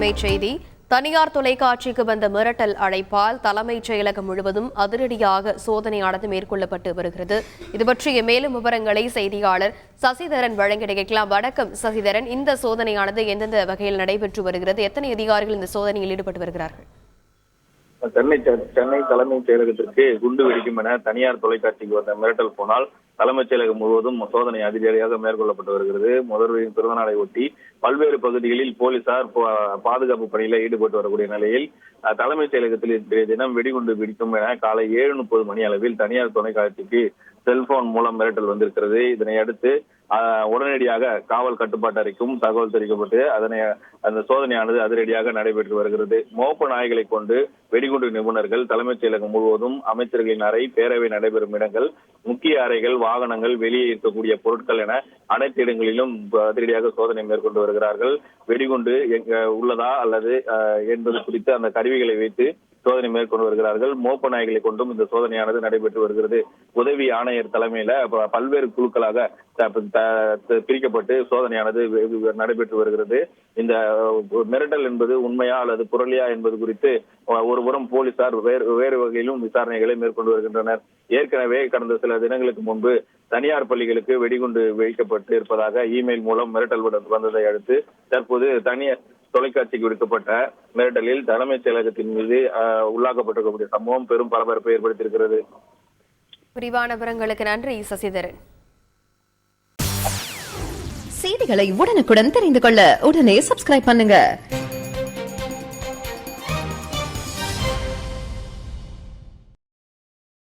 அண்மைச் செய்தி. தனியார் தொலைக்காட்சிக்கு வந்த மிரட்டல் அழைப்பால் தலைமைச் செயலகம் முழுவதும் அதிரடியாக சோதனையானது மேற்கொள்ளப்பட்டு வருகிறது. இது பற்றிய மேலும் விவரங்களை செய்தியாளர் சசிதரன் வழங்கிட கேட்கலாம். வணக்கம் சசிதரன், இந்த சோதனையானது எந்தெந்த வகையில் நடைபெற்று வருகிறது? எத்தனை அதிகாரிகள் இந்த சோதனையில் ஈடுபட்டு வருகிறார்கள்? சென்னை தலைமைச் செயலகத்திற்கு குண்டு வெடிக்கும் என தனியார் தொலைக்காட்சிக்கு வந்த மிரட்டல் போனால் தலைமைச் செயலகம் முழுவதும் சோதனை அதிரடியாக மேற்கொள்ளப்பட்டு வருகிறது. முதல்வரின் பிறந்தநாளை ஒட்டி பல்வேறு பகுதிகளில் போலீசார் பாதுகாப்பு பணியில ஈடுபட்டு வரக்கூடிய நிலையில் தலைமைச் செயலகத்தில் இன்றைய தினம் வெடிகுண்டு வெடிக்கும் என காலை 7:30 மணி அளவில் தனியார் தொலைக்காட்சிக்கு செல்போன் மூலம் மிரட்டல் வந்திருக்கிறது. இதனை அடுத்து உடனடியாக காவல் கட்டுப்பாட்டு அறைக்கும் தகவல் தெரிவிக்கப்பட்டு அந்த சோதனையானது அதிரடியாக நடைபெற்று வருகிறது. மோப்ப நாய்களை கொண்டு வெடிகுண்டு நிபுணர்கள் தலைமைச் செயலகம் முழுவதும் அமைச்சர்களின் அறை, பேரவை நடைபெறும் இடங்கள், முக்கிய அறைகள், வாகனங்கள், வெளியே இருக்கக்கூடிய பொருட்கள் என அனைத்து இடங்களிலும் அதிரடியாக சோதனை மேற்கொண்டு வருகிறார்கள். வெடிகுண்டு உள்ளதா அல்லது என்பது குறித்து அந்த கருவிகளை வைத்து சோதனை மேற்கொண்டு வருகிறார்கள். மோப்ப நாய்களை கொண்டும் இந்த சோதனையானது நடைபெற்று வருகிறது. உதவி ஆணையர் தலைமையில பல்வேறு குழுக்களாக பிரிக்கப்பட்டு சோதனையானது நடைபெற்று வருகிறது. இந்த மிரட்டல் என்பது உண்மையா அல்லது புரளியா என்பது குறித்து ஒருபுறம் போலீசார் வேறு வகையிலும் விசாரணைகளை மேற்கொண்டு வருகின்றனர். ஏற்கனவே கடந்த சில தினங்களுக்கு முன்பு தனியார் பள்ளிகளுக்கு வெடிகுண்டு வைக்கப்பட்டு இருப்பதாக இமெயில் மூலம் மிரட்டல் வந்ததை அடுத்து தற்போது தனியார் தொலைக்காட்சிக்கு விடுக்கப்பட்ட மிரட்டலில் தலைமைச் செயலகத்தின் மீது உள்ளாக்கப்பட்டிருக்கக்கூடிய சம்பவம் பெரும் பரபரப்பை ஏற்படுத்தியிருக்கிறது. விரிவான விவரங்களுக்கு நன்றி சசிதரன். செய்திகளை உடனுக்குடன் தெரிந்து கொள்ள உடனே சப்ஸ்கிரைப் பண்ணுங்க.